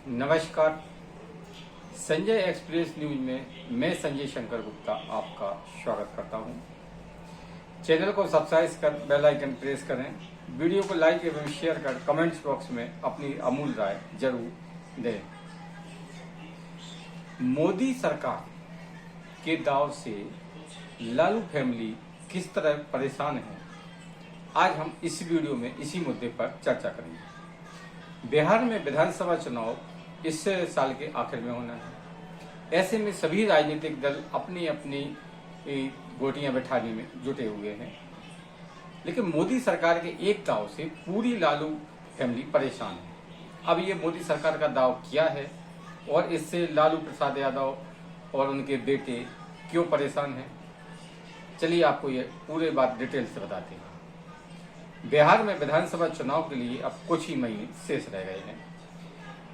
नमस्कार। Sanjay express news में मैं संजय शंकर गुप्ता आपका स्वागत करता हूं। चैनल को सब्सक्राइब कर बेल आइकन प्रेस करें। वीडियो को लाइक एवं शेयर कर कमेंट्स बॉक्स में अपनी अमूल्य राय जरूर दें। मोदी सरकार के दाव से लालू फैमिली किस तरह परेशान है, आज हम इस वीडियो में इसी मुद्दे पर चर्चा करेंगे। बिहार में विधानसभा चुनाव इस साल के आखिर में होना है। ऐसे में सभी राजनीतिक दल अपनी अपनी गोटियां बैठाने में जुटे हुए हैं, लेकिन मोदी सरकार के एक दाव से पूरी लालू फैमिली परेशान है। अब ये मोदी सरकार का दाव क्या है और इससे लालू प्रसाद यादव और उनके बेटे क्यों परेशान हैं, चलिए आपको ये पूरे बात डिटेल से बताते हैं। बिहार में विधानसभा चुनाव के लिए अब कुछ ही महीने शेष रह गए हैं।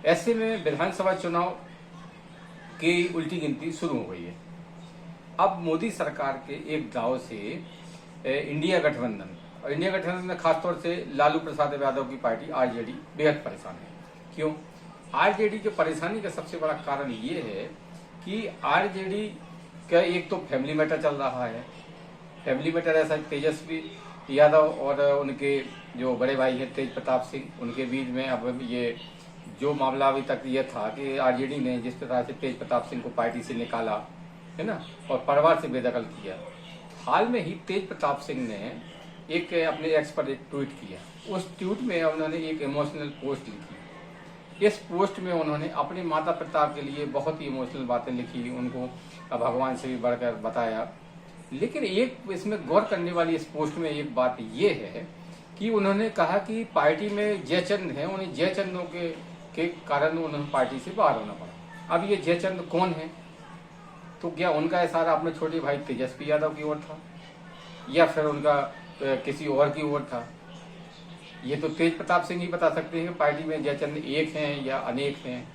ऐसे में विधानसभा चुनाव की उल्टी गिनती शुरू हो गई है। अब मोदी सरकार के एक दाव से इंडिया गठबंधन और इंडिया गठबंधन में खासतौर से लालू प्रसाद यादव की पार्टी आरजेडी बेहद परेशान है। क्यों? आरजेडी की परेशानी का सबसे बड़ा कारण ये है कि आरजेडी का एक तो फैमिली मैटर चल रहा है। फैमिली मैटर ऐसा तेजस्वी यादव और उनके जो बड़े भाई हैं तेज प्रताप सिंह, उनके बीच में अब ये जो मामला अभी तक ये था कि आरजेडी ने जिस तरह से तेज प्रताप सिंह को पार्टी से निकाला है ना, और परिवार से बेदखल किया। हाल में ही तेज प्रताप सिंह ने एक अपने एक्स पर एक ट्वीट किया। उस ट्वीट में उन्होंने एक इमोशनल पोस्ट लिखी। इस पोस्ट में उन्होंने अपने माता पिता के लिए बहुत ही इमोशनल बातें लिखी, उनको भगवान से भी बढ़कर बताया। लेकिन एक इसमें गौर करने वाली इस पोस्ट में एक बात ये है कि उन्होंने कहा कि पार्टी में जयचंद है, उन्हें जयचंदों के कारण उन्हें पार्टी से बाहर होना पड़ा। अब ये जयचंद कौन है? तो क्या उनका इशारा अपने छोटे भाई तेजस्वी यादव की ओर था या फिर उनका किसी और की ओर था? ये तो तेज प्रताप सिंह ही बता सकते हैं पार्टी में जयचंद एक हैं या अनेक हैं।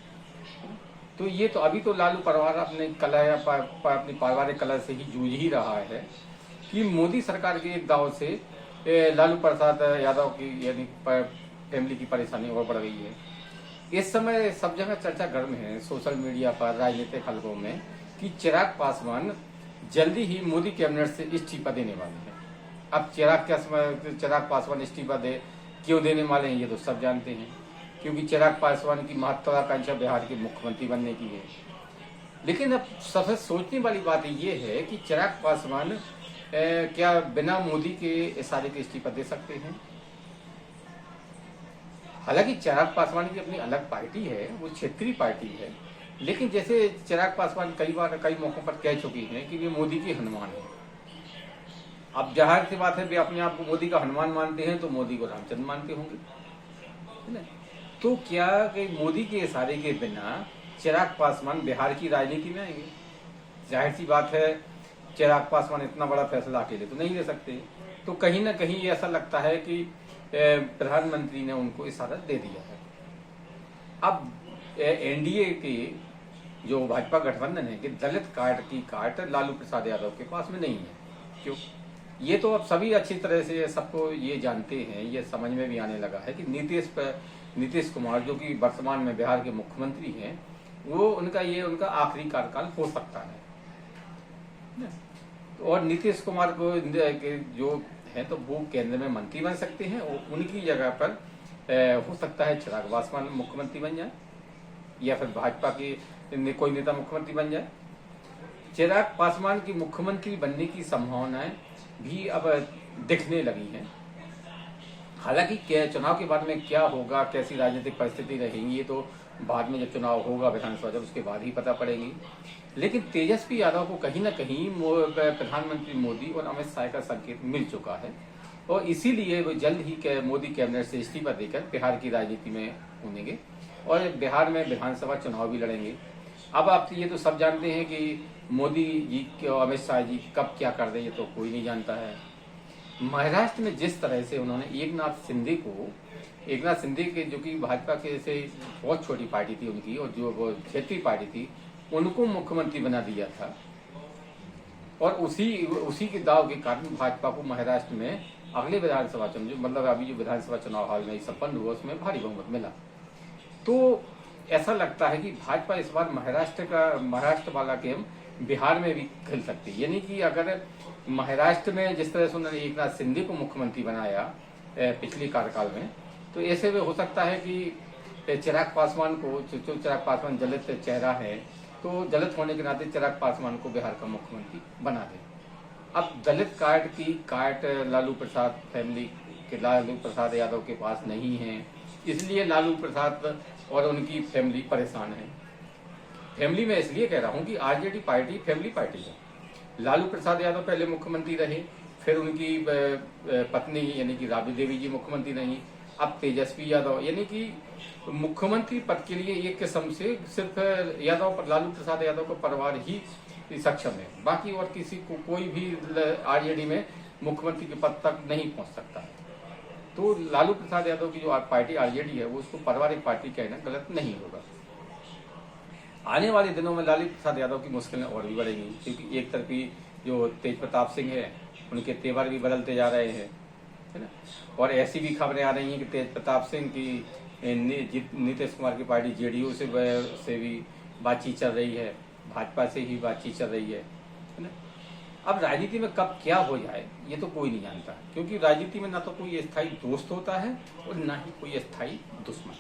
तो ये तो अभी तो लालू परिवार अपने कला या अपनी पारिवारिक कला से ही जूझ ही रहा है कि मोदी सरकार के एक दाव से लालू प्रसाद यादव की यानी फैमिली की परेशानी और बढ़ गई है। इस समय सब जगह चर्चा गर्म है सोशल मीडिया पर, राजनीतिक हलकों में, कि चिराग पासवान जल्दी ही मोदी कैबिनेट से इस्तीफा देने वाले हैं। अब चिराग पासवान इस्तीफा क्यों देने वाले हैं ये तो सब जानते हैं, क्योंकि चिराग पासवान की महत्वाकांक्षा बिहार के मुख्यमंत्री बनने की है। लेकिन अब सबसे सोचने वाली बात ये है कि चिराग पासवान क्या बिना मोदी के इशारे के इस्तीफा दे सकते हैं? हालांकि चिराग पासवान की अपनी अलग पार्टी है, वो क्षेत्रीय पार्टी है, लेकिन जैसे चिराग पासवान कई मौकों पर कह चुकी हैं कि वे मोदी के हनुमान हैं। अब जाहिर सी बात है, वे अपने आप को मोदी का हनुमान मानते हैं तो मोदी को रामचंद्र मानते होंगे, है ना? तो क्या कि मोदी के इशारे के बिना चिराग पासवान बिहार की राजनीति में आएंगे? जाहिर सी बात है, चिराग पासवान इतना बड़ा फैसला अकेले तो नहीं ले सकते। तो कहीं ना कहीं ये ऐसा लगता है कि प्रधानमंत्री ने उनको इशारा दे दिया है। अब एनडीए के जो भाजपा गठबंधन है कि दलित कार्ड लालू प्रसाद यादव के पास में नहीं है। क्यों? ये तो अब सभी अच्छी तरह से सबको ये जानते हैं, ये समझ में भी आने लगा है कि नीतीश कुमार जो कि वर्तमान में बिहार के मुख्यमंत्री हैं, वो उनका आखिरी कार्यकाल हो सकता है। और नीतीश कुमार को जो है तो वो केंद्र में मंत्री बन सकते हैं और उनकी जगह पर हो सकता है चिराग पासवान मुख्यमंत्री बन जाए या फिर भाजपा की कोई नेता मुख्यमंत्री बन जाए। चिराग पासवान की मुख्यमंत्री बनने की संभावनाएं भी अब दिखने लगी हैं। हालांकि चुनाव के बाद में क्या होगा, कैसी राजनीतिक परिस्थिति रहेगी, ये तो बाद में जब चुनाव होगा विधानसभा जब उसके बाद ही पता पड़ेगी। लेकिन तेजस्वी यादव को कहीं ना कहीं प्रधानमंत्री मोदी और अमित शाह का संकेत मिल चुका है और इसीलिए वो जल्द ही मोदी कैबिनेट से इस्तीफा देकर बिहार की राजनीति में घूमेंगे और बिहार में विधानसभा चुनाव भी लड़ेंगे। अब आप ये तो सब जानते हैं कि मोदी जी और अमित शाह जी कब क्या कर दें ये तो कोई नहीं जानता है। महाराष्ट्र में जिस तरह से उन्होंने एकनाथ शिंदे के जो कि भाजपा के से बहुत छोटी पार्टी थी उनकी और जो वो क्षेत्रीय पार्टी थी, उनको मुख्यमंत्री बना दिया था और उसी के दाव के कारण भाजपा को महाराष्ट्र में अगले विधानसभा चुनाव मतलब अभी जो विधानसभा चुनाव हाल में संपन्न हुआ उसमें भारी बहुमत मिला। तो ऐसा लगता है कि भाजपा इस बार महाराष्ट्र वाला गेम बिहार में भी खेल सकती है। यानी कि अगर महाराष्ट्र में जिस तरह से उन्होंने एकनाथ शिंदे को मुख्यमंत्री बनाया पिछले कार्यकाल में, तो ऐसे में हो सकता है कि चिराग पासवान को, जो चिराग पासवान दलित चेहरा है, तो दलित होने के नाते चिराग पासवान को बिहार का मुख्यमंत्री बना दे। अब दलित काट लालू प्रसाद फैमिली के, लालू प्रसाद यादव के पास नहीं है, इसलिए लालू प्रसाद और उनकी फैमिली परेशान है। फैमिली में इसलिए कह रहा हूं कि आरजेडी पार्टी फैमिली पार्टी है। लालू प्रसाद यादव पहले मुख्यमंत्री रहे, फिर उनकी पत्नी यानी कि राबड़ी देवी जी मुख्यमंत्री रही, अब तेजस्वी यादव, यानी कि मुख्यमंत्री पद के लिए एक किस्म से सिर्फ लालू प्रसाद यादव का परिवार ही सक्षम है। बाकी और किसी को कोई भी आरजेडी में मुख्यमंत्री के पद तक नहीं पहुंच सकता है। तो लालू प्रसाद यादव की जो पार्टी आरजेडी है, वो उसको पारिवारिक पार्टी कहना गलत नहीं होगा। आने वाले दिनों में लालू प्रसाद यादव की मुश्किलें और भी बढ़ेंगी, क्योंकि एक तरफी जो तेज प्रताप सिंह है, उनके तेवर भी बदलते जा रहे हैं, है ना। और ऐसी भी खबरें आ रही हैं कि तेज प्रताप सिंह की नीतीश कुमार की पार्टी जेडीयू से भी बातचीत चल रही है, भाजपा से ही बातचीत चल रही है ना। अब राजनीति में कब क्या हो जाए ये तो कोई नहीं जानता, क्योंकि राजनीति में ना तो कोई स्थायी दोस्त होता है और ना ही कोई स्थायी दुश्मन।